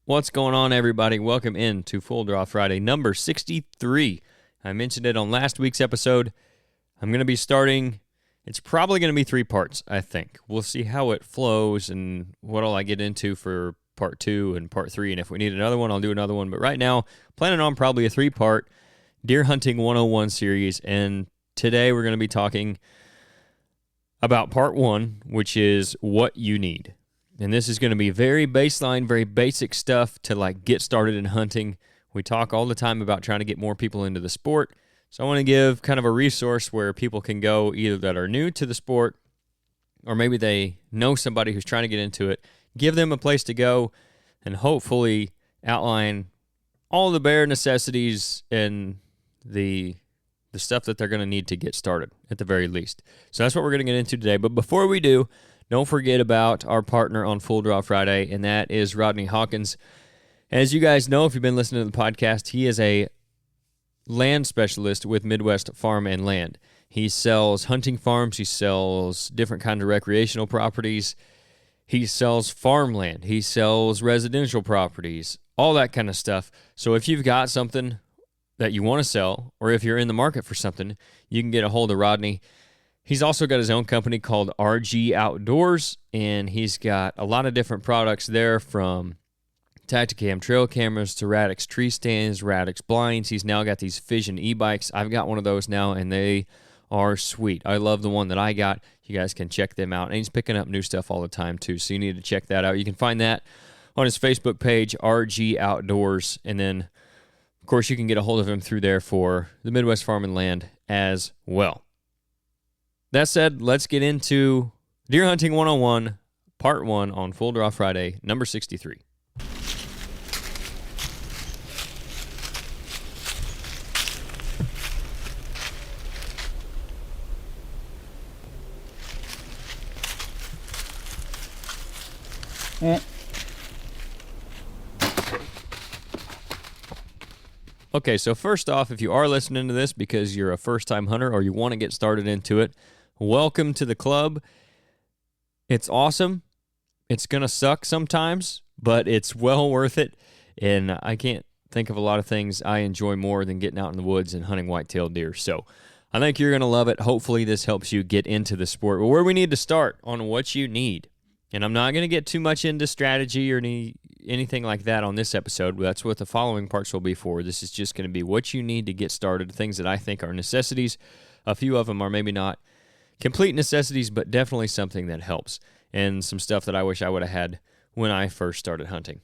What's going on, everybody? Welcome in to Full Draw Friday, number 63. I mentioned it on last week's episode. I'm going to be starting, it's probably going to be 3 parts, I think. We'll see how it flows and what all I get into for part 2 and part 3. And if we need another one, I'll do another one. But right now, planning on probably a 3-part Deer Hunting 101 series. And today we're going to be talking about part 1, which is what you need. And this is going to be very baseline, very basic stuff to get started in hunting. We talk all the time about trying to get more people into the sport. So I want to give kind of a resource where people can go either that are new to the sport or maybe they know somebody who's trying to get into it. Give them a place to go and hopefully outline all the bare necessities and the stuff that they're going to need to get started at the very least. So that's what we're going to get into today. But before we do, don't forget about our partner on Full Draw Friday, and that is Rodney Hawkins. As you guys know, if you've been listening to the podcast, he is a land specialist with Midwest Farm and Land. He sells hunting farms. He sells different kinds of recreational properties. He sells farmland. He sells residential properties, all that kind of stuff. So if you've got something that you want to sell, or if you're in the market for something, you can get a hold of Rodney. He's also got his own company called Ridgehunteroutdoors, and he's got a lot of different products there, from Tacticam trail cameras to Radix tree stands, Radix blinds. He's now got these Fission e-bikes. I've got one of those now, and they are sweet. I love the one that I got. You guys can check them out. And he's picking up new stuff all the time, too, so you need to check that out. You can find that on his Facebook page, RG Outdoors, and then, of course, you can get a hold of him through there for the Midwest Farm and Land as well. That said, let's get into Deer Hunting 101, Part 1 on Full Draw Friday, number 63. Okay, so first off, if you are listening to this because you're a first-time hunter or you want to get started into it, welcome to the club. It's awesome. It's going to suck sometimes, but it's well worth it. And I can't think of a lot of things I enjoy more than getting out in the woods and hunting white-tailed deer. So I think you're going to love it. Hopefully this helps you get into the sport. But where we need to start on what you need. And I'm not going to get too much into strategy or anything like that on this episode. That's what the following parts will be for. This is just going to be what you need to get started, things that I think are necessities. A few of them are maybe not complete necessities, but definitely something that helps, and some stuff that I wish I would have had when I first started hunting.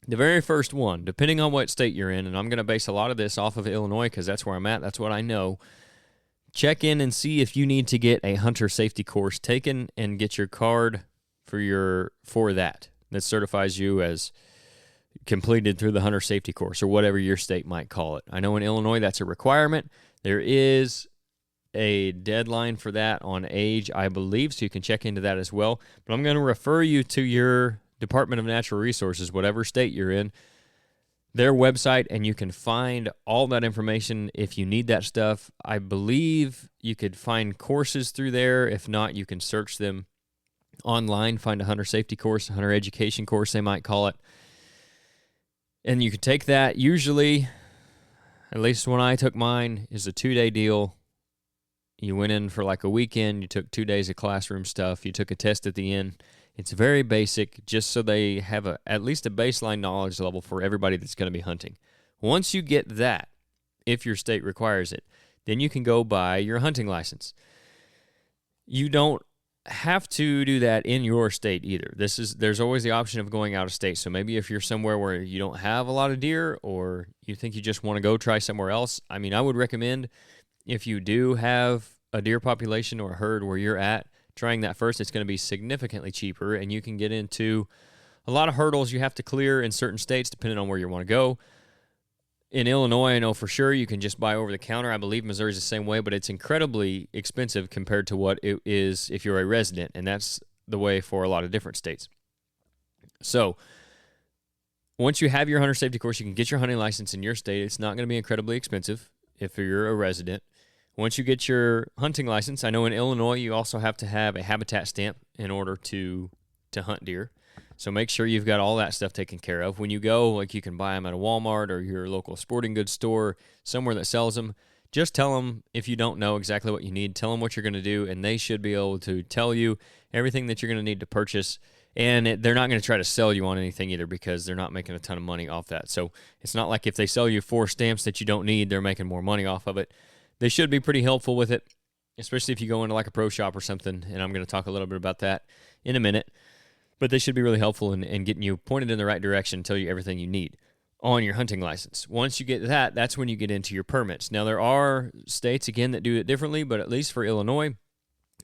The very first one, depending on what state you're in, and I'm going to base a lot of this off of Illinois because that's where I'm at, that's what I know, check in and see if you need to get a hunter safety course taken and get your card for that certifies you as completed through the hunter safety course or whatever your state might call it. I know in Illinois that's a requirement. There is a deadline for that on age, I believe, so you can check into that as well. But I'm going to refer you to your Department of Natural Resources, whatever state you're in, their website, and you can find all that information if you need that stuff. I believe you could find courses through there. If not, you can search them online, find a hunter safety course, a hunter education course, they might call it. And you could take that. Usually, at least when I took mine, is a 2-day deal. You went in for a weekend, you took 2 days of classroom stuff, you took a test at the end. It's very basic, just so they have at least a baseline knowledge level for everybody that's going to be hunting. Once you get that, if your state requires it, then you can go buy your hunting license. You don't have to do that in your state either. There's always the option of going out of state. So maybe if you're somewhere where you don't have a lot of deer, or you think you just want to go try somewhere else, I would recommend, if you do have a deer population or a herd where you're at, trying that first. It's going to be significantly cheaper, and you can get into a lot of hurdles you have to clear in certain states depending on where you want to go. In Illinois, I know for sure you can just buy over the counter. I believe Missouri's the same way, but it's incredibly expensive compared to what it is if you're a resident, and that's the way for a lot of different states. So once you have your hunter safety course, you can get your hunting license in your state. It's not going to be incredibly expensive if you're a resident. Once you get your hunting license, I know in Illinois you also have to have a habitat stamp in order to hunt deer. So make sure you've got all that stuff taken care of. When you go, like, you can buy them at a Walmart or your local sporting goods store, somewhere that sells them. Just tell them, if you don't know exactly what you need, tell them what you're going to do, and they should be able to tell you everything that you're going to need to purchase. And they're not going to try to sell you on anything either, because they're not making a ton of money off that. So it's not like if they sell you 4 stamps that you don't need, they're making more money off of it. They should be pretty helpful with it, especially if you go into like a pro shop or something, and I'm going to talk a little bit about that in a minute. But they should be really helpful in getting you pointed in the right direction, tell you everything you need on your hunting license. Once you get that, that's when you get into your permits. Now, there are states, again, that do it differently, but at least for Illinois,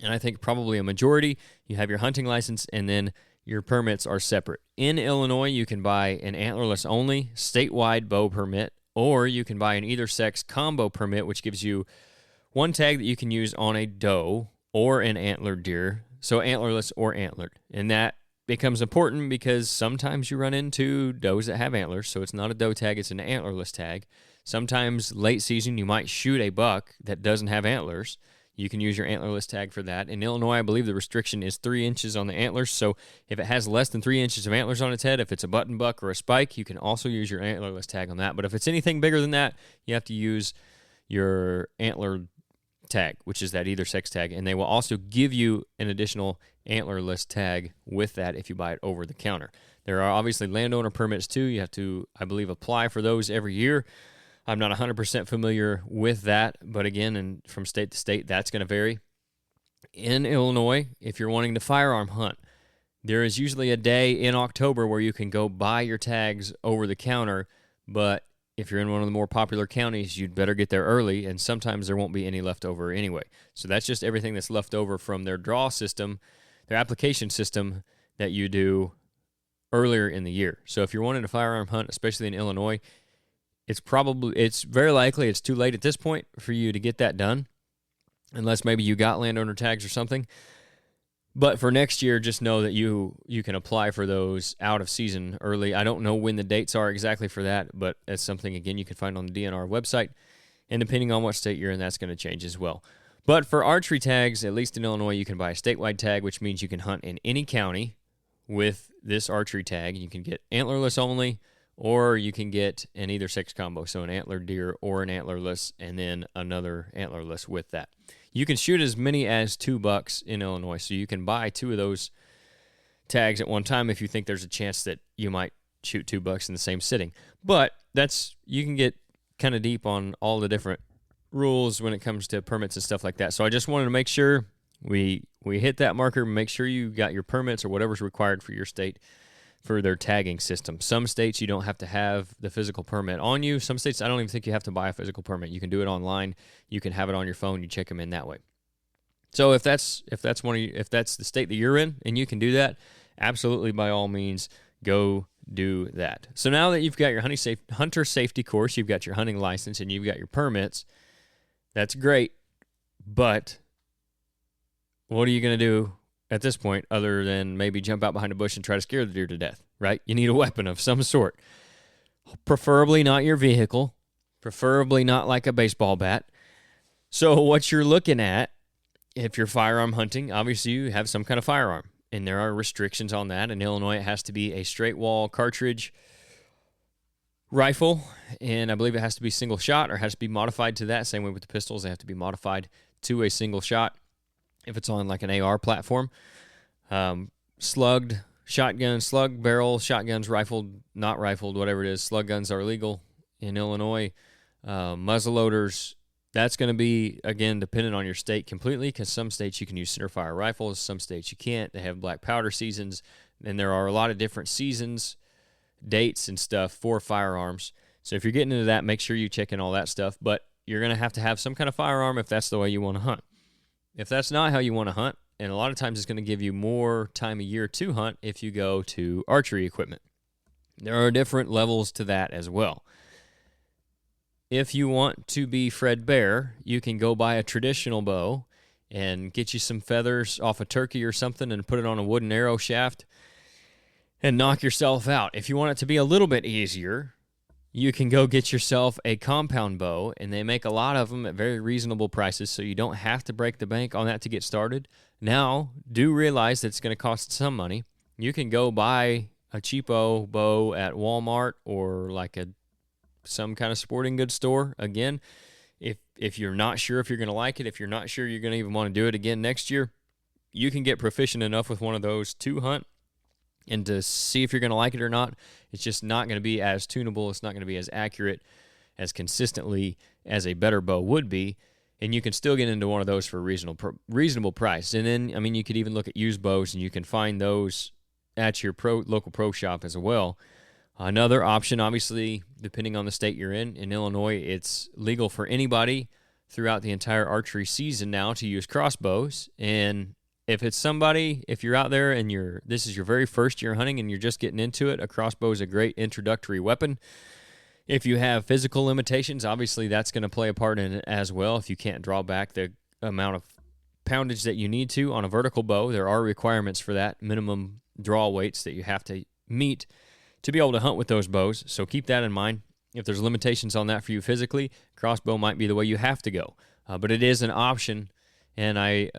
and I think probably a majority, you have your hunting license, and then your permits are separate. In Illinois, you can buy an antlerless only statewide bow permit, or you can buy an either sex combo permit, which gives you one tag that you can use on a doe or an antlered deer, so antlerless or antlered. And that becomes important because sometimes you run into does that have antlers, so it's not a doe tag, it's an antlerless tag. Sometimes late season you might shoot a buck that doesn't have antlers. You can use your antlerless tag for that. In Illinois, I believe the restriction is 3 inches on the antlers, so if it has less than 3 inches of antlers on its head, if it's a button buck or a spike, you can also use your antlerless tag on that. But if it's anything bigger than that, you have to use your antler tag, which is that either sex tag, and they will also give you an additional antlerless tag with that if you buy it over the counter. There are obviously landowner permits too. You have to, I believe, apply for those every year. I'm not 100% familiar with that, but again, and from state to state, that's going to vary. In Illinois, if you're wanting to firearm hunt, there is usually a day in October where you can go buy your tags over the counter, but if you're in one of the more popular counties, you'd better get there early, and sometimes there won't be any left over anyway. So that's just everything that's left over from their draw system, their application system that you do earlier in the year. So if you're wanting to firearm hunt, especially in Illinois, it's very likely it's too late at this point for you to get that done, unless maybe you got landowner tags or something. But for next year, just know that you can apply for those out of season early. I don't know when the dates are exactly for that, but that's something, again, you can find on the DNR website. And depending on what state you're in, that's going to change as well. But for archery tags, at least in Illinois, you can buy a statewide tag, which means you can hunt in any county with this archery tag. You can get antlerless only, or you can get an either sex combo, so an antlered deer or an antlerless, and then another antlerless with that. You can shoot as many as 2 bucks in Illinois, so you can buy 2 of those tags at one time if you think there's a chance that you might shoot 2 bucks in the same sitting. But you can get kind of deep on all the different rules when it comes to permits and stuff like that. So I just wanted to make sure we hit that marker, make sure you got your permits or whatever's required for your state for their tagging system. Some states you don't have to have the physical permit on you. Some states I don't even think you have to buy a physical permit. You can do it online. You can have it on your phone. You check them in that way. So if that's the state that you're in and you can do that, absolutely, by all means, go do that. So now that you've got your hunter safety course, you've got your hunting license, and you've got your permits, that's great. But what are you going to do at this point, other than maybe jump out behind a bush and try to scare the deer to death, right? You need a weapon of some sort. Preferably not your vehicle. Preferably not like a baseball bat. So what you're looking at, if you're firearm hunting, obviously you have some kind of firearm. And there are restrictions on that. In Illinois, it has to be a straight wall cartridge rifle. And I believe it has to be single shot or has to be modified to that. Same way with the pistols. They have to be modified to a single shot. If it's on like an AR platform, slugged shotgun, slug barrel, shotguns, rifled, not rifled, whatever it is, slug guns are illegal in Illinois. Muzzleloaders, that's going to be, again, dependent on your state completely, because some states you can use centerfire rifles, some states you can't. They have black powder seasons, and there are a lot of different seasons, dates, and stuff for firearms. So if you're getting into that, make sure you check in all that stuff, but you're going to have some kind of firearm if that's the way you want to hunt. If that's not how you want to hunt, and a lot of times it's going to give you more time of year to hunt if you go to archery equipment. There are different levels to that as well. If you want to be Fred Bear, you can go buy a traditional bow and get you some feathers off a turkey or something and put it on a wooden arrow shaft and knock yourself out. If you want it to be a little bit easier, you can go get yourself a compound bow, and they make a lot of them at very reasonable prices, so you don't have to break the bank on that to get started. Now, do realize that it's going to cost some money. You can go buy a cheapo bow at Walmart or like some kind of sporting goods store. Again, if you're not sure if you're going to like it, if you're not sure you're going to even want to do it again next year, you can get proficient enough with one of those to hunt and to see if you're going to like it or not. It's just not going to be as tunable. It's not going to be as accurate as consistently as a better bow would be. And you can still get into one of those for a reasonable price. And then, I mean, you could even look at used bows, and you can find those at your local pro shop as well. Another option, obviously, depending on the state you're in Illinois, it's legal for anybody throughout the entire archery season now to use crossbows. And if you're out there and this is your very first year hunting and you're just getting into it, a crossbow is a great introductory weapon. If you have physical limitations, obviously that's going to play a part in it as well. If you can't draw back the amount of poundage that you need to on a vertical bow, there are requirements for that, minimum draw weights that you have to meet to be able to hunt with those bows. So keep that in mind. If there's limitations on that for you physically, crossbow might be the way you have to go. But it is an option, and I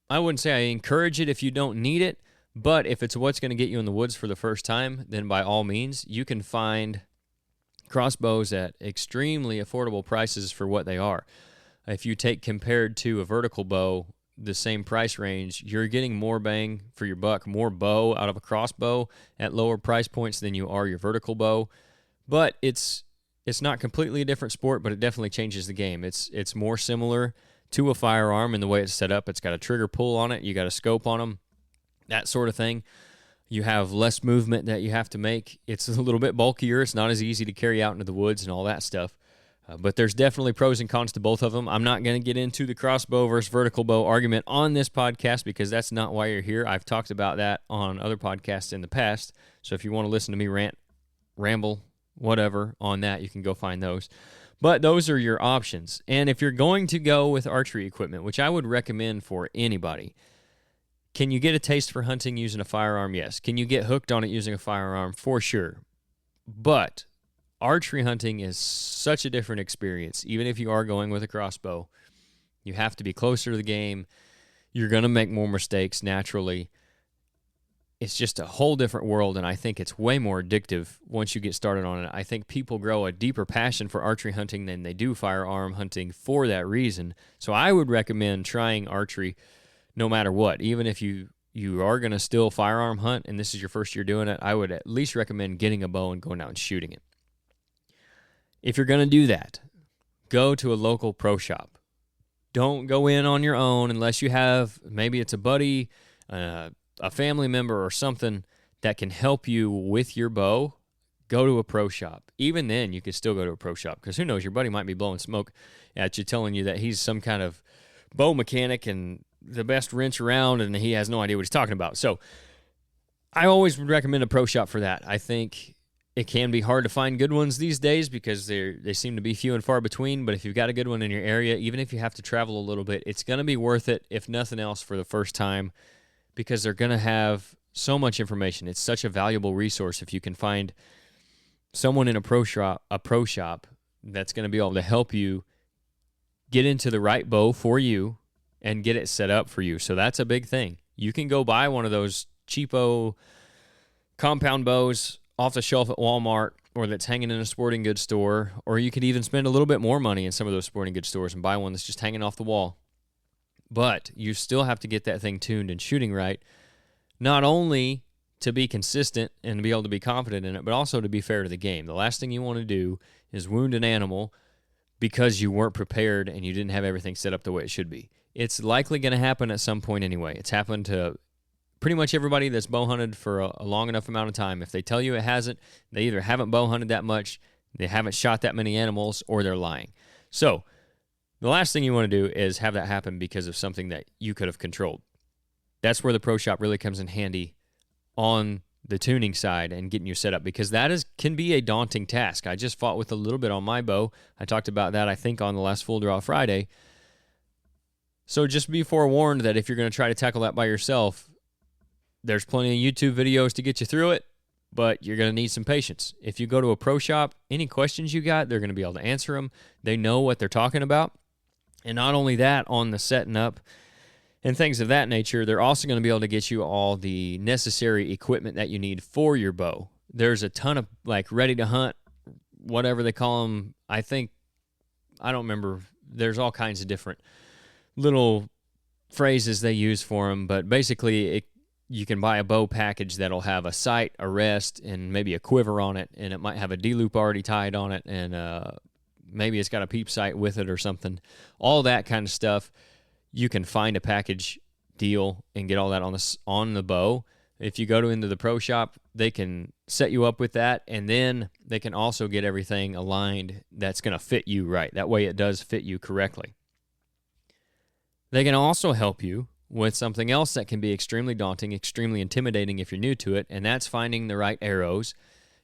wouldn't say I encourage it if you don't need it, but if it's what's going to get you in the woods for the first time, then by all means, you can find crossbows at extremely affordable prices for what they are. If you take compared to a vertical bow, the same price range, you're getting more bang for your buck, more bow out of a crossbow at lower price points than you are your vertical bow. But it's not completely a different sport, but it definitely changes the game. It's more similar to a firearm in the way it's set up. It's got a trigger pull on it. You got a scope on them, that sort of thing. You have less movement that you have to make. It's a little bit bulkier. It's not as easy to carry out into the woods and all that stuff. But there's definitely pros and cons to both of them. I'm not going to get into the crossbow versus vertical bow argument on this podcast because that's not why you're here. I've talked about that on other podcasts in the past. So if you want to listen to me rant, ramble, whatever on that, you can go find those. But those are your options. And if you're going to go with archery equipment, which I would recommend for anybody, can you get a taste for hunting using a firearm? Yes. Can you get hooked on it using a firearm? For sure. But archery hunting is such a different experience. Even if you are going with a crossbow, you have to be closer to the game. You're going to make more mistakes naturally. It's just a whole different world, and I think it's way more addictive once you get started on it. I think people grow a deeper passion for archery hunting than they do firearm hunting for that reason. So I would recommend trying archery no matter what. Even if you are going to still firearm hunt and this is your first year doing it, I would at least recommend getting a bow and going out and shooting it. If you're going to do that, go to a local pro shop. Don't go in on your own unless you have, maybe it's a buddy, a family member or something that can help you with your bow. Go to a pro shop. Even then, you could still go to a pro shop because who knows, your buddy might be blowing smoke at you telling you that he's some kind of bow mechanic and the best wrench around and he has no idea what he's talking about. So I always would recommend a pro shop for that. I think it can be hard to find good ones these days because they seem to be few and far between, but if you've got a good one in your area, even if you have to travel a little bit, it's going to be worth it, if nothing else, for the first time because they're going to have so much information. It's such a valuable resource if you can find someone in a pro shop that's going to be able to help you get into the right bow for you and get it set up for you. So that's a big thing. You can go buy one of those cheapo compound bows off the shelf at Walmart or that's hanging in a sporting goods store, or you could even spend a little bit more money in some of those sporting goods stores and buy one that's just hanging off the wall. But you still have to get that thing tuned and shooting right, not only to be consistent and to be able to be confident in it, but also to be fair to the game. The last thing you want to do is wound an animal because you weren't prepared and you didn't have everything set up the way it should be. It's likely going to happen at some point anyway. It's happened to pretty much everybody that's bow hunted for a long enough amount of time. If they tell you it hasn't, they either haven't bow hunted that much, they haven't shot that many animals, or they're lying. So the last thing you want to do is have that happen because of something that you could have controlled. That's where the pro shop really comes in handy on the tuning side and getting you set up, because that can be a daunting task. I just fought with a little bit on my bow. I talked about that, I think, on the last Full Draw Friday. So just be forewarned that if you're going to try to tackle that by yourself, there's plenty of YouTube videos to get you through it, but you're going to need some patience. If you go to a pro shop, any questions you got, they're going to be able to answer them. They know what they're talking about. And not only that, on the setting up, and things of that nature. They're also going to be able to get you all the necessary equipment that you need for your bow. There's a ton of like ready to hunt, whatever they call them. I don't remember. There's all kinds of different little phrases they use for them, but basically you can buy a bow package that'll have a sight, a rest, and maybe a quiver on it, and it might have a D-loop already tied on it, and maybe it's got a peep sight with it or something. All that kind of stuff, you can find a package deal and get all that on the bow. If you go into the pro shop, they can set you up with that, and then they can also get everything aligned that's going to fit you right. That way it does fit you correctly. They can also help you with something else that can be extremely daunting, extremely intimidating if you're new to it, and that's finding the right arrows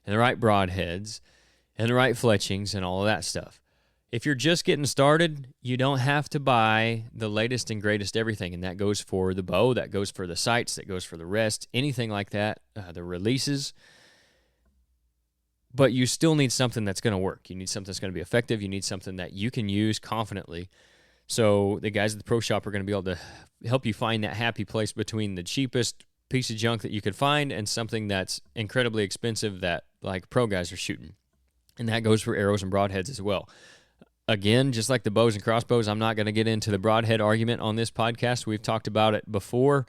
and the right broadheads and the right fletchings and all of that stuff. If you're just getting started, you don't have to buy the latest and greatest everything, and that goes for the bow, that goes for the sights, that goes for the rest, anything like that, the releases. But you still need something that's going to work. You need something that's going to be effective. You need something that you can use confidently. So the guys at the pro shop are going to be able to help you find that happy place between the cheapest piece of junk that you could find and something that's incredibly expensive that like pro guys are shooting. And that goes for arrows and broadheads as well. Again, just like the bows and crossbows, I'm not going to get into the broadhead argument on this podcast. We've talked about it before.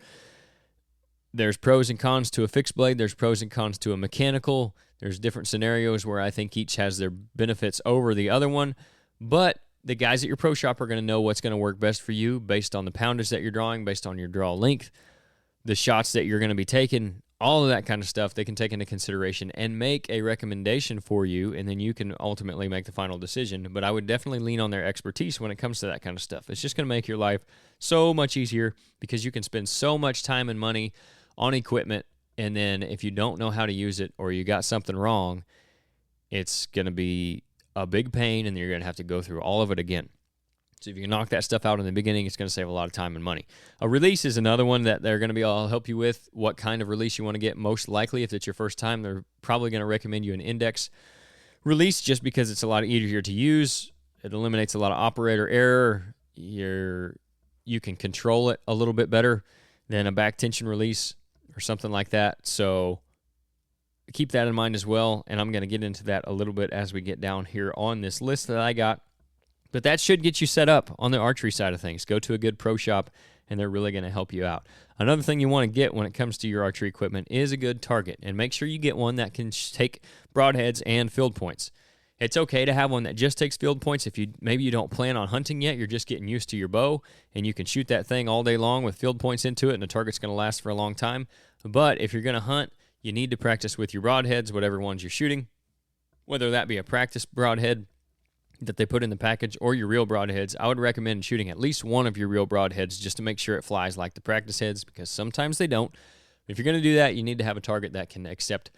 There's pros and cons to a fixed blade. There's pros and cons to a mechanical. There's different scenarios where I think each has their benefits over the other one. But the guys at your pro shop are going to know what's going to work best for you based on the poundage that you're drawing, based on your draw length, the shots that you're going to be taking, all of that kind of stuff they can take into consideration and make a recommendation for you, and then you can ultimately make the final decision. But I would definitely lean on their expertise when it comes to that kind of stuff. It's just going to make your life so much easier because you can spend so much time and money on equipment, and then if you don't know how to use it or you got something wrong, it's going to be a big pain, and you're going to have to go through all of it again. So if you can knock that stuff out in the beginning, it's going to save a lot of time and money. A release is another one that they're going to be able to help you with. What kind of release you want to get? Most likely, if it's your first time, they're probably going to recommend you an index release just because it's a lot easier to use. It eliminates a lot of operator error. You can control it a little bit better than a back tension release or something like that. So keep that in mind as well, and I'm going to get into that a little bit as we get down here on this list that I got. But that should get you set up on the archery side of things. Go to a good pro shop, and they're really going to help you out. Another thing you want to get when it comes to your archery equipment is a good target, and make sure you get one that can take broadheads and field points. It's okay to have one that just takes field points if maybe you don't plan on hunting yet. You're just getting used to your bow, and you can shoot that thing all day long with field points into it, and the target's going to last for a long time. But if you're going to hunt, you need to practice with your broadheads, whatever ones you're shooting, whether that be a practice broadhead that they put in the package or your real broadheads. I would recommend shooting at least one of your real broadheads just to make sure it flies like the practice heads, because sometimes they don't. If you're going to do that, you need to have a target that can accept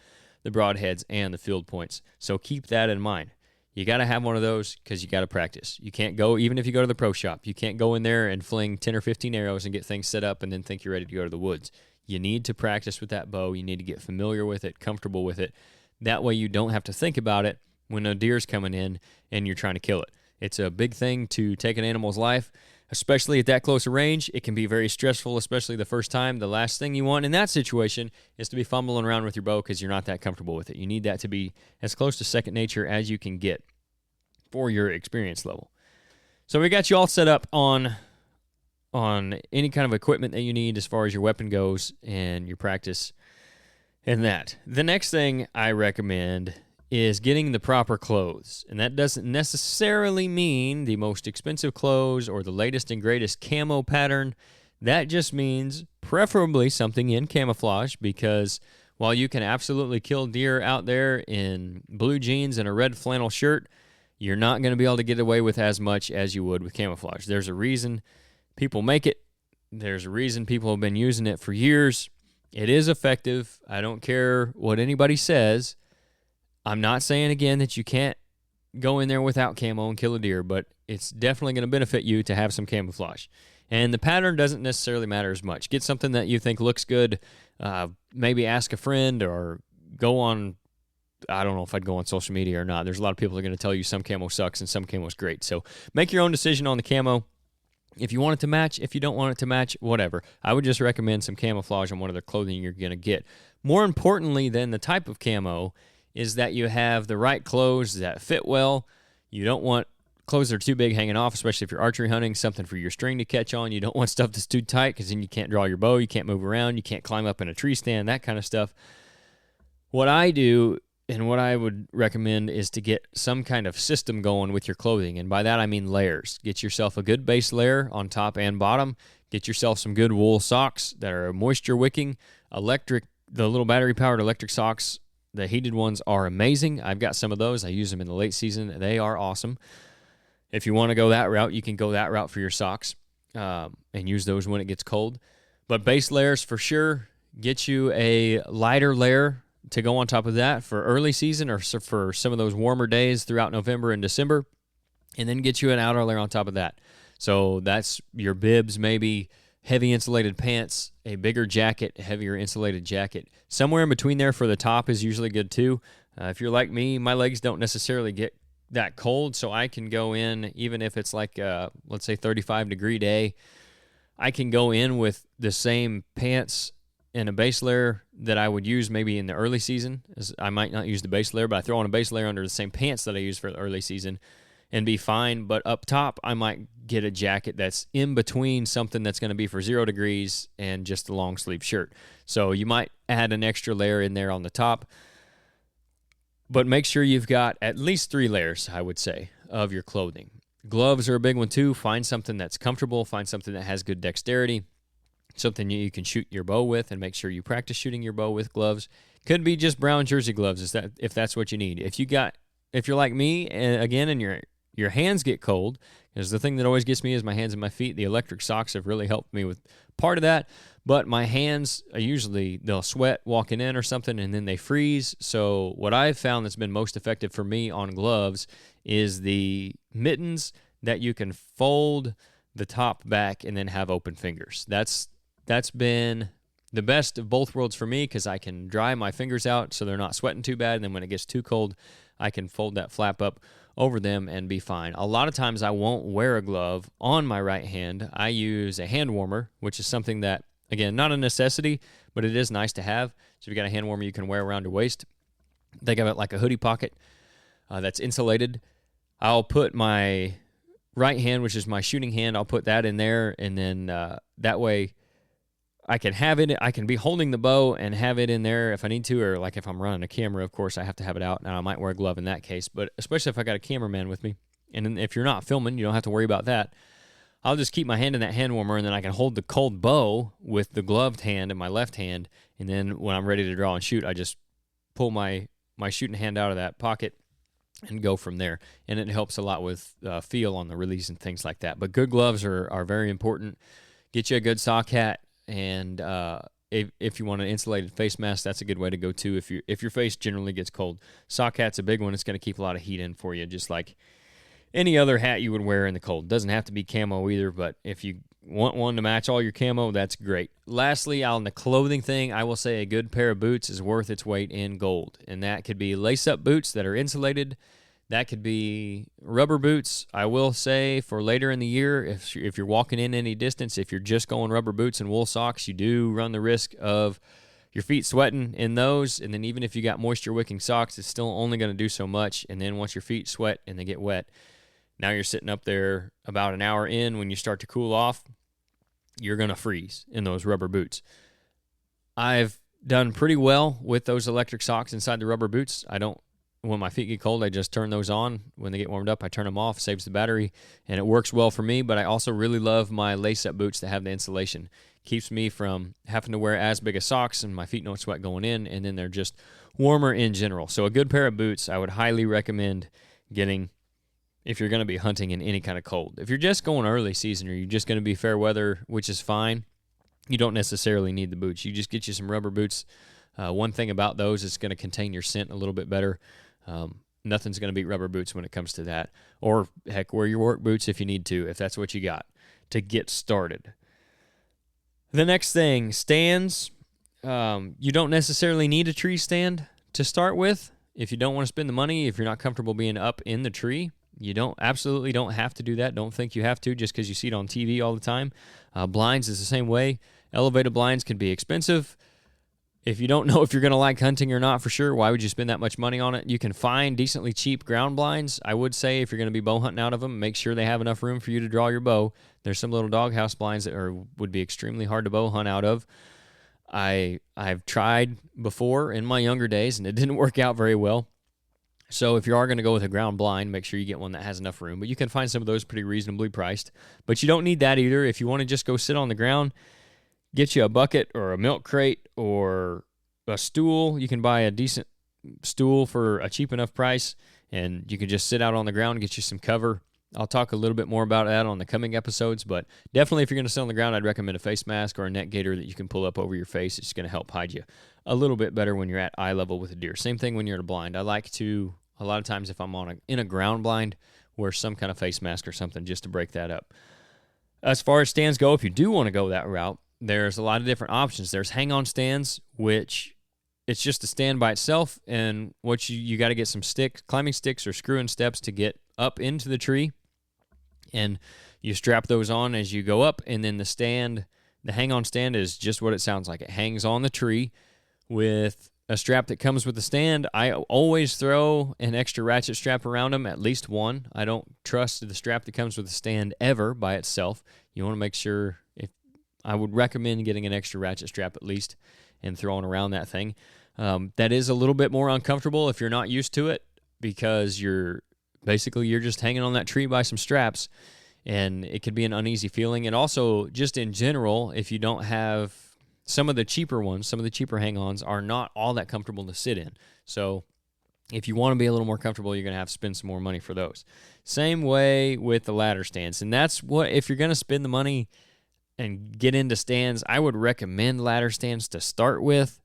the broadheads and the field points. So keep that in mind. You got to have one of those because you got to practice. You can't go, even if you go to the pro shop, you can't go in there and fling 10 or 15 arrows and get things set up and then think you're ready to go to the woods. You need to practice with that bow. You need to get familiar with it, comfortable with it. That way you don't have to think about it when a deer's coming in and you're trying to kill it. It's a big thing to take an animal's life, especially at that close a range. It can be very stressful, especially the first time. The last thing you want in that situation is to be fumbling around with your bow because you're not that comfortable with it. You need that to be as close to second nature as you can get for your experience level. So we got you all set up on any kind of equipment that you need as far as your weapon goes and your practice and that. The next thing I recommend is getting the proper clothes. And that doesn't necessarily mean the most expensive clothes or the latest and greatest camo pattern. That just means preferably something in camouflage, because while you can absolutely kill deer out there in blue jeans and a red flannel shirt, you're not going to be able to get away with as much as you would with camouflage. There's a reason people make it. There's a reason people have been using it for years. It is effective. I don't care what anybody says. I'm not saying, again, that you can't go in there without camo and kill a deer, but it's definitely going to benefit you to have some camouflage. And the pattern doesn't necessarily matter as much. Get something that you think looks good. Maybe ask a friend or go on, I don't know if I'd go on social media or not. There's a lot of people that are going to tell you some camo sucks and some camo is great. So make your own decision on the camo. If you want it to match, if you don't want it to match, whatever. I would just recommend some camouflage on one of the clothing you're going to get. More importantly than the type of camo is that you have the right clothes that fit well. You don't want clothes that are too big hanging off, especially if you're archery hunting, something for your string to catch on. You don't want stuff that's too tight because then you can't draw your bow, you can't move around, you can't climb up in a tree stand, that kind of stuff. What I do and what I would recommend is to get some kind of system going with your clothing. And by that, I mean layers. Get yourself a good base layer on top and bottom. Get yourself some good wool socks that are moisture wicking. Electric, the little battery powered electric socks, the heated ones are amazing. I've got some of those. I use them in the late season. They are awesome. If you want to go that route, you can go that route for your socks and use those when it gets cold. But base layers for sure. Get you a lighter layer to go on top of that for early season or for some of those warmer days throughout November and December, and then get you an outer layer on top of that. So that's your bibs, maybe heavy insulated pants, a bigger jacket, heavier insulated jacket. Somewhere in between there for the top is usually good too. If you're like me, my legs don't necessarily get that cold, so I can go in, even if it's like, let's say 35-degree day, I can go in with the same pants and a base layer that I would use maybe in the early season. I might not use the base layer, but I throw on a base layer under the same pants that I use for the early season and be fine. But up top, I might get a jacket that's in between something that's going to be for 0 degrees and just a long sleeve shirt. So you might add an extra layer in there on the top, but make sure you've got at least 3 layers, I would say, of your clothing. Gloves are a big one too. Find something that's comfortable. Find something that has good dexterity. Something you can shoot your bow with, and make sure you practice shooting your bow with gloves. Could be just brown jersey gloves if that's what you need. If you're like me, again, and your hands get cold, because the thing that always gets me is my hands and my feet. The electric socks have really helped me with part of that, but my hands they'll sweat walking in or something, and then they freeze. So what I've found that's been most effective for me on gloves is the mittens that you can fold the top back and then have open fingers. That's been the best of both worlds for me because I can dry my fingers out so they're not sweating too bad, and then when it gets too cold, I can fold that flap up over them and be fine. A lot of times I won't wear a glove on my right hand. I use a hand warmer, which is something that, again, not a necessity, but it is nice to have. So if you got a hand warmer you can wear around your waist, think of it like a hoodie pocket that's insulated. I'll put my right hand, which is my shooting hand, I'll put that in there, and then that way I can have it. I can be holding the bow and have it in there if I need to, or like if I'm running a camera, of course, I have to have it out. Now, I might wear a glove in that case, but especially if I got a cameraman with me. And then if you're not filming, you don't have to worry about that. I'll just keep my hand in that hand warmer, and then I can hold the cold bow with the gloved hand in my left hand, and then when I'm ready to draw and shoot, I just pull my shooting hand out of that pocket and go from there. And it helps a lot with feel on the release and things like that. But good gloves are very important. Get you a good sock hat. And if you want an insulated face mask, that's a good way to go too. If your face generally gets cold, sock hat's a big one. It's going to keep a lot of heat in for you, just like any other hat you would wear in the cold. Doesn't have to be camo either, but if you want one to match all your camo, that's great. Lastly, on the clothing thing, I will say a good pair of boots is worth its weight in gold, and that could be lace-up boots that are insulated. That could be rubber boots. I will say for later in the year, if you're walking in any distance, if you're just going rubber boots and wool socks, you do run the risk of your feet sweating in those. And then even if you got moisture wicking socks, it's still only going to do so much. And then once your feet sweat and they get wet, now you're sitting up there about an hour in. When you start to cool off, you're going to freeze in those rubber boots. I've done pretty well with those electric socks inside the rubber boots. When my feet get cold, I just turn those on. When they get warmed up, I turn them off, saves the battery, and it works well for me. But I also really love my lace-up boots that have the insulation. Keeps me from having to wear as big a socks, and my feet don't sweat going in, and then they're just warmer in general. So a good pair of boots I would highly recommend getting if you're going to be hunting in any kind of cold. If you're just going early season or you're just going to be fair weather, which is fine, you don't necessarily need the boots. You just get you some rubber boots. One thing about those is going to contain your scent a little bit better. Nothing's going to beat rubber boots when it comes to that. Or, heck, wear your work boots if you need to, if that's what you got to get started. The next thing, stands. You don't necessarily need a tree stand to start with. If you don't want to spend the money, if you're not comfortable being up in the tree, You absolutely don't have to do that. Don't think you have to just because you see it on TV all the time. Blinds is the same way. Elevated blinds can be expensive. If you don't know if you're going to like hunting or not for sure, why would you spend that much money on it? You can find decently cheap ground blinds. I would say if you're going to be bow hunting out of them, make sure they have enough room for you to draw your bow. There's some little doghouse blinds that would be extremely hard to bow hunt out of. I've tried before in my younger days, and it didn't work out very well. So if you are going to go with a ground blind, make sure you get one that has enough room. But you can find some of those pretty reasonably priced. But you don't need that either. If you want to just go sit on the ground, get you a bucket or a milk crate or a stool. You can buy a decent stool for a cheap enough price, and you can just sit out on the ground and get you some cover. I'll talk a little bit more about that on the coming episodes, but definitely if you're going to sit on the ground, I'd recommend a face mask or a neck gaiter that you can pull up over your face. It's going to help hide you a little bit better when you're at eye level with a deer. Same thing when you're at a blind. I like to, a lot of times if I'm in a ground blind, wear some kind of face mask or something just to break that up. As far as stands go, if you do want to go that route, there's a lot of different options. There's hang-on stands, which it's just a stand by itself, and what you got to get some climbing sticks or screw-in steps to get up into the tree, and you strap those on as you go up, and then the hang-on stand is just what it sounds like. It hangs on the tree with a strap that comes with the stand. I always throw an extra ratchet strap around them, at least one. I don't trust the strap that comes with the stand ever by itself. You want to make sure, I would recommend getting an extra ratchet strap at least and throwing around that thing. That is a little bit more uncomfortable if you're not used to it, because you're just hanging on that tree by some straps, and it could be an uneasy feeling. And also, just in general, if you don't have some of the cheaper ones, some of the cheaper hang-ons are not all that comfortable to sit in. So if you want to be a little more comfortable, you're going to have to spend some more money for those. Same way with the ladder stands. And that's what, if you're going to spend the money and get into stands, I would recommend ladder stands to start with.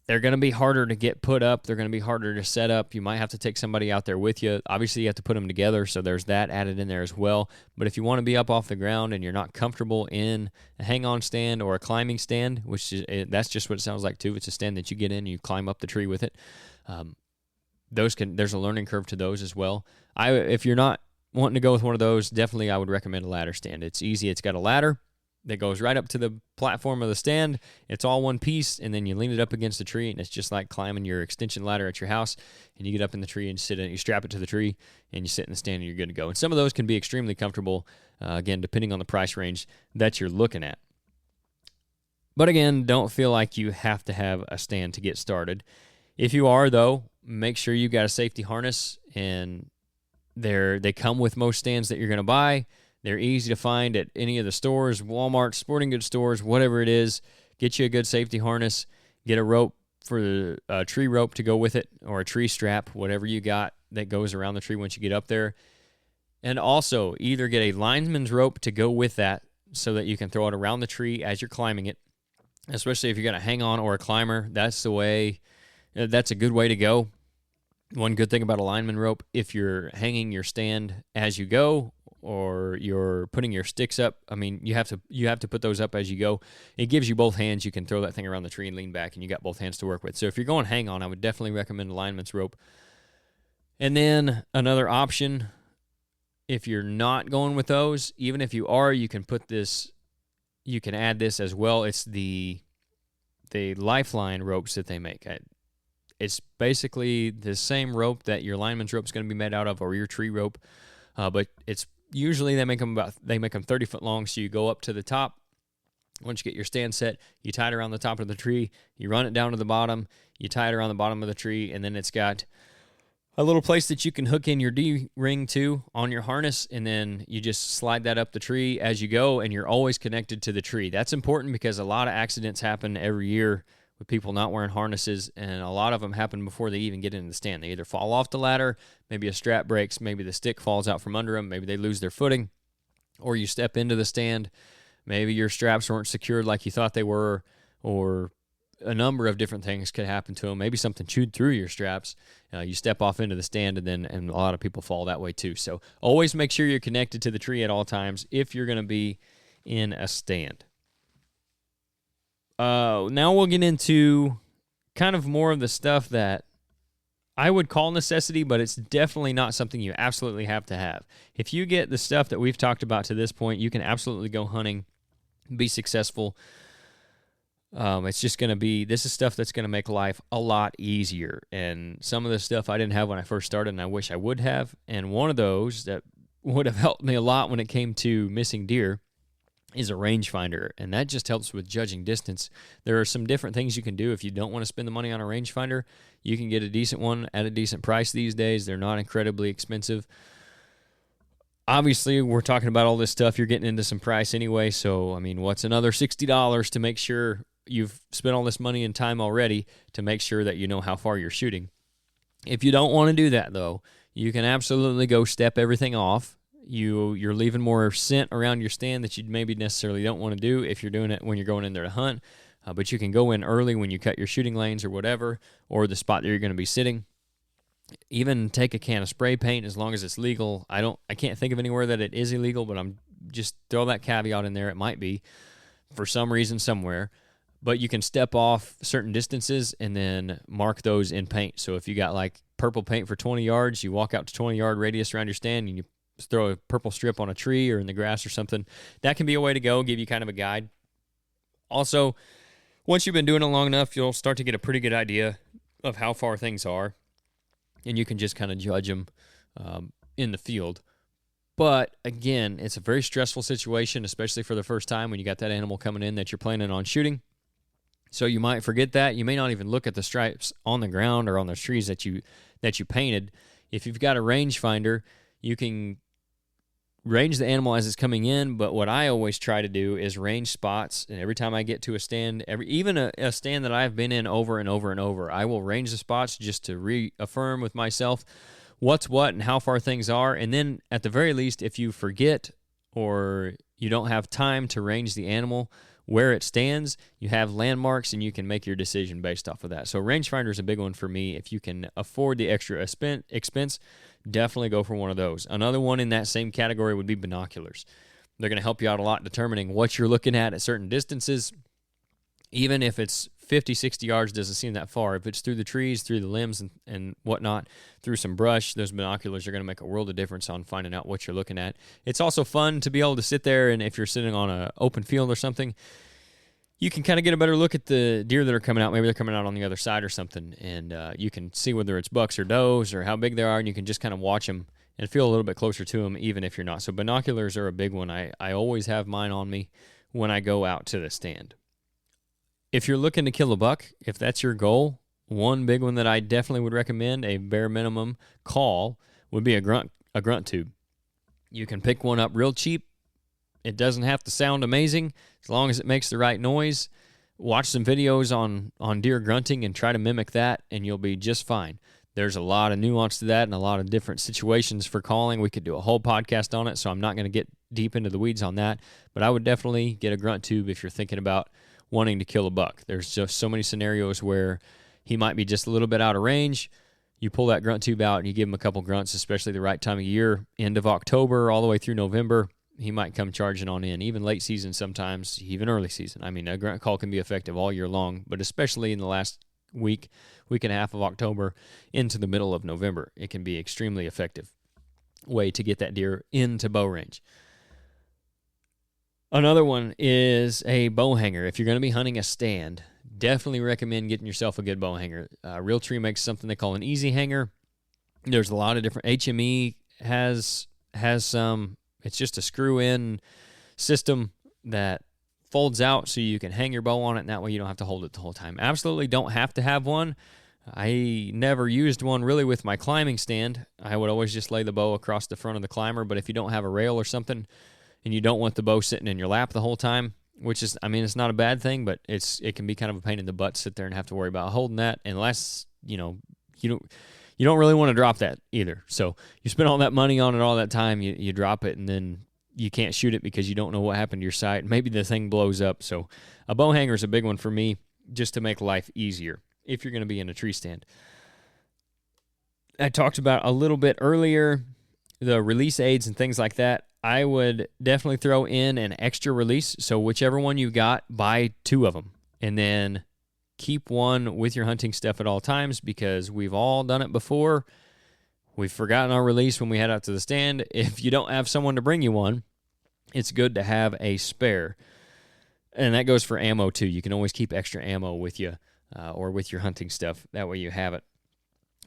They're going to be harder to get put up. They're going to be harder to set up. You might have to take somebody out there with you. Obviously, you have to put them together, so there's that added in there as well. But if you want to be up off the ground and you're not comfortable in a hang-on stand or a climbing stand, that's just what it sounds like too. It's a stand that you get in and you climb up the tree with it. There's a learning curve to those as well. If you're not wanting to go with one of those, definitely I would recommend a ladder stand. It's easy. It's got a ladder that goes right up to the platform of the stand. It's all one piece, and then you lean it up against the tree, and it's just like climbing your extension ladder at your house, and you get up in the tree and sit in it. You strap it to the tree, and you sit in the stand, and you're good to go. And some of those can be extremely comfortable, again, depending on the price range that you're looking at. But again, don't feel like you have to have a stand to get started. If you are, though, make sure you've got a safety harness, and they come with most stands that you're going to buy. They're easy to find at any of the stores, Walmart, sporting goods stores, whatever it is. Get you a good safety harness. Get a rope for a tree rope to go with it, or a tree strap, whatever you got that goes around the tree once you get up there. And also, either get a lineman's rope to go with that so that you can throw it around the tree as you're climbing it, especially if you're going to hang on or a climber. That's a good way to go. One good thing about a lineman rope, if you're hanging your stand as you go, or you're putting your sticks up, you have to put those up as you go. It gives you both hands. You can throw that thing around the tree and lean back, and you got both hands to work with. So if you're going hang on, I would definitely recommend a lineman's rope. And then another option, if you're not going with those, even if you are, you can add this as well. It's the lifeline ropes that they make. It's basically the same rope that your lineman's rope is going to be made out of, or your tree rope, but it's usually they make them 30 foot long. So you go up to the top. Once you get your stand set, you tie it around the top of the tree. You run it down to the bottom. You tie it around the bottom of the tree, and then it's got a little place that you can hook in your D-ring to on your harness, and then you just slide that up the tree as you go, and you're always connected to the tree. That's important because a lot of accidents happen every year with people not wearing harnesses, and a lot of them happen before they even get into the stand. They either fall off the ladder, maybe a strap breaks, maybe the stick falls out from under them, maybe they lose their footing, or you step into the stand, maybe your straps weren't secured like you thought they were, or a number of different things could happen to them. Maybe something chewed through your straps. You step off into the stand, and a lot of people fall that way too. So always make sure you're connected to the tree at all times if you're going to be in a stand. Now we'll get into kind of more of the stuff that I would call necessity, but it's definitely not something you absolutely have to have. If you get the stuff that we've talked about to this point, you can absolutely go hunting, be successful. It's just going to be, this is stuff that's going to make life a lot easier. And some of the stuff I didn't have when I first started, and I wish I would have. And one of those that would have helped me a lot when it came to missing deer is a rangefinder, and that just helps with judging distance. There are some different things you can do if you don't want to spend the money on a rangefinder. You can get a decent one at a decent price these days. They're not incredibly expensive. Obviously, we're talking about all this stuff. You're getting into some price anyway, so, I mean, what's another $60 to make sure you've spent all this money and time already to make sure that you know how far you're shooting? If you don't want to do that, though, you can absolutely go step everything off. You're leaving more scent around your stand that you maybe necessarily don't want to do if you're doing it when you're going in there to hunt. But you can go in early when you cut your shooting lanes or whatever, or the spot that you're going to be sitting. Even take a can of spray paint as long as it's legal. I can't think of anywhere that it is illegal, but I'm just throw that caveat in there. It might be for some reason somewhere. But you can step off certain distances and then mark those in paint. So if you got like purple paint for 20 yards, you walk out to 20-yard radius around your stand and you throw a purple strip on a tree or in the grass or something. That can be a way to go, give you kind of a guide. Also, once you've been doing it long enough, you'll start to get a pretty good idea of how far things are, and you can just kind of judge them in the field. But again, it's a very stressful situation, especially for the first time when you got that animal coming in that you're planning on shooting. So you might forget that. You may not even look at the stripes on the ground or on the trees that you painted. If you've got a rangefinder, you can range the animal as it's coming in, but what I always try to do is range spots, and every time I get to a stand, even a stand that I've been in over and over and over, I will range the spots just to reaffirm with myself what's what and how far things are. And then at the very least, if you forget or you don't have time to range the animal where it stands, you have landmarks and you can make your decision based off of that. So rangefinder is a big one for me. If you can afford the extra expense, definitely go for one of those. Another one in that same category would be binoculars. They're going to help you out a lot determining what you're looking at certain distances. Even if it's 50, 60 yards, doesn't seem that far. If it's through the trees, through the limbs and whatnot, through some brush, those binoculars are going to make a world of difference on finding out what you're looking at. It's also fun to be able to sit there, and if you're sitting on an open field or something, you can kind of get a better look at the deer that are coming out. Maybe they're coming out on the other side or something, and you can see whether it's bucks or does or how big they are, and you can just kind of watch them and feel a little bit closer to them, even if you're not. So binoculars are a big one. I always have mine on me when I go out to the stand. If you're looking to kill a buck, if that's your goal, one big one that I definitely would recommend, a bare minimum call, would be a grunt tube. You can pick one up real cheap. It doesn't have to sound amazing as long as it makes the right noise. Watch some videos on deer grunting and try to mimic that, and you'll be just fine. There's a lot of nuance to that and a lot of different situations for calling. We could do a whole podcast on it, so I'm not going to get deep into the weeds on that. But I would definitely get a grunt tube if you're thinking about wanting to kill a buck. There's just so many scenarios where he might be just a little bit out of range. You pull that grunt tube out and you give him a couple grunts, especially the right time of year, end of October all the way through November. He might come charging on in, even late season sometimes, even early season. I mean, a grunt call can be effective all year long, but especially in the last week and a half of October into the middle of November, it can be extremely effective way to get that deer into bow range. Another one is a bow hanger. If you're going to be hunting a stand, definitely recommend getting yourself a good bow hanger. Realtree makes something they call an easy hanger. There's a lot of different. HME has some. It's just a screw-in system that folds out so you can hang your bow on it, and that way you don't have to hold it the whole time. Absolutely don't have to have one. I never used one really with my climbing stand. I would always just lay the bow across the front of the climber, but if you don't have a rail or something and you don't want the bow sitting in your lap the whole time, which is, I mean, it's not a bad thing, but it can be kind of a pain in the butt to sit there and have to worry about holding that unless, you don't really want to drop that either. So you spend all that money on it all that time, you drop it, and then you can't shoot it because you don't know what happened to your sight. Maybe the thing blows up. So a bow hanger is a big one for me just to make life easier if you're going to be in a tree stand. I talked about a little bit earlier the release aids and things like that. I would definitely throw in an extra release. So whichever one you got, buy 2 of them. And then keep one with your hunting stuff at all times because we've all done it before. We've forgotten our release when we head out to the stand. If you don't have someone to bring you one, it's good to have a spare. And that goes for ammo too. You can always keep extra ammo with you or with your hunting stuff. That way you have it.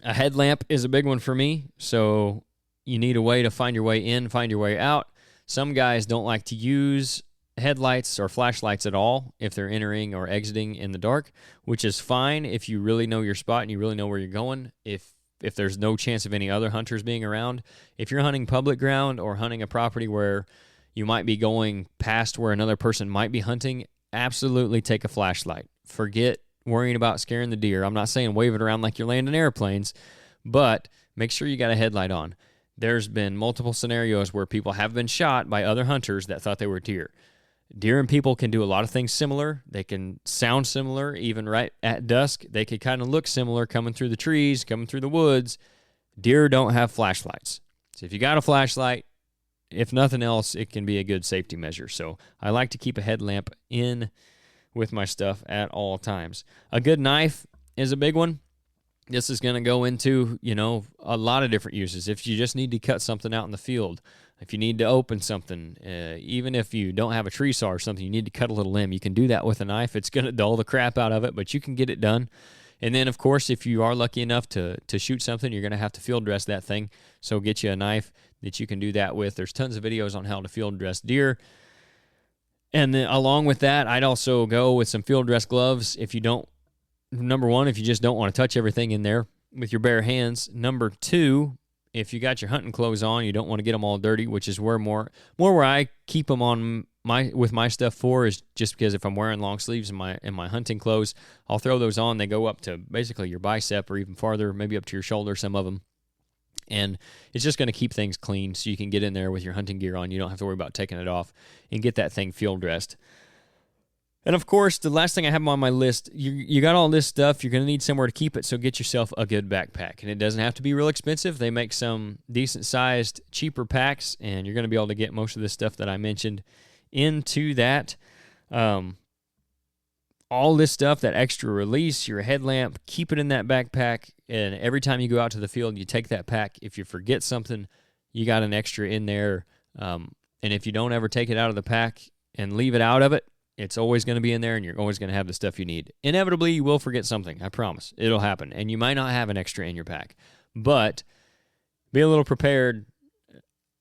A headlamp is a big one for me. So you need a way to find your way in, find your way out. Some guys don't like to use headlights or flashlights at all if they're entering or exiting in the dark, which is fine if you really know your spot and you really know where you're going. If there's no chance of any other hunters being around, if you're hunting public ground or hunting a property where you might be going past where another person might be hunting, absolutely take a flashlight. Forget worrying about scaring the deer. I'm not saying wave it around like you're landing airplanes, but make sure you got a headlight on. There's been multiple scenarios where people have been shot by other hunters that thought they were deer. Deer and people can do a lot of things similar. They can sound similar, even right at dusk. They could kind of look similar coming through the trees, coming through the woods. Deer don't have flashlights. So if you got a flashlight, if nothing else, it can be a good safety measure. So I like to keep a headlamp in with my stuff at all times. A good knife is a big one. This is going to go into, a lot of different uses. If you just need to cut something out in the field, if you need to open something, even if you don't have a tree saw or something, you need to cut a little limb, you can do that with a knife. It's going to dull the crap out of it, but you can get it done. And then, of course, if you are lucky enough to shoot something, you're going to have to field dress that thing. So get you a knife that you can do that with. There's tons of videos on how to field dress deer. And then along with that, I'd also go with some field dress gloves. If you don't, number one, if you just don't want to touch everything in there with your bare hands. Number two, if you got your hunting clothes on, you don't want to get them all dirty, which is where more where I keep them on with my stuff for is just because if I'm wearing long sleeves in my hunting clothes, I'll throw those on. They go up to basically your bicep or even farther, maybe up to your shoulder, some of them. And it's just going to keep things clean so you can get in there with your hunting gear on. You don't have to worry about taking it off and get that thing field dressed. And, of course, the last thing I have on my list, you got all this stuff. You're going to need somewhere to keep it, so get yourself a good backpack. And it doesn't have to be real expensive. They make some decent-sized, cheaper packs, and you're going to be able to get most of this stuff that I mentioned into that. All this stuff, that extra release, your headlamp, keep it in that backpack. And every time you go out to the field, you take that pack. If you forget something, you got an extra in there. And if you don't ever take it out of the pack and leave it out of it, it's always going to be in there, and you're always going to have the stuff you need. Inevitably, you will forget something. I promise. It'll happen. And you might not have an extra in your pack. But be a little prepared.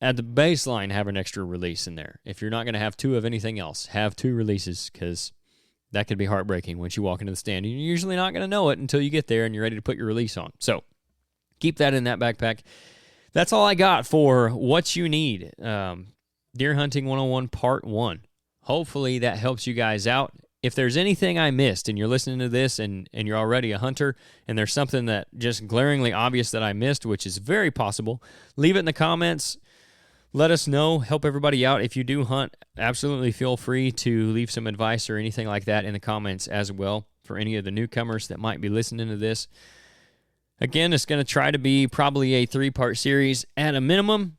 At the baseline, have an extra release in there. If you're not going to have two of anything else, have two releases, because that could be heartbreaking once you walk into the stand. You're usually not going to know it until you get there and you're ready to put your release on. So keep that in that backpack. That's all I got for what you need. Deer Hunting 101 Part 1. Hopefully that helps you guys out. If there's anything I missed and you're listening to this and you're already a hunter and there's something that just glaringly obvious that I missed, which is very possible, leave it in the comments. Let us know. Help everybody out. If you do hunt, absolutely feel free to leave some advice or anything like that in the comments as well for any of the newcomers that might be listening to this. Again, it's going to try to be probably a 3-part series at a minimum.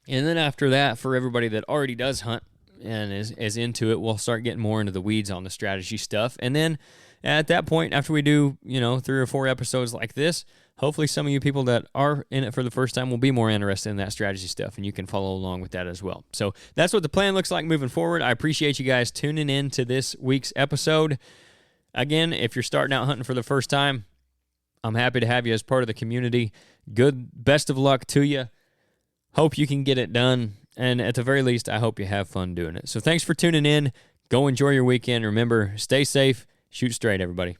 And then after that, for everybody that already does hunt and is into it, we'll start getting more into the weeds on the strategy stuff. And then at that point, after we do, 3 or 4 episodes like this, hopefully some of you people that are in it for the first time will be more interested in that strategy stuff, and you can follow along with that as well. So that's what the plan looks like moving forward. I appreciate you guys tuning in to this week's episode. Again, if you're starting out hunting for the first time, I'm happy to have you as part of the community. Best of luck to you. Hope you can get it done, and at the very least, I hope you have fun doing it. So thanks for tuning in. Go enjoy your weekend. Remember, stay safe. Shoot straight, everybody.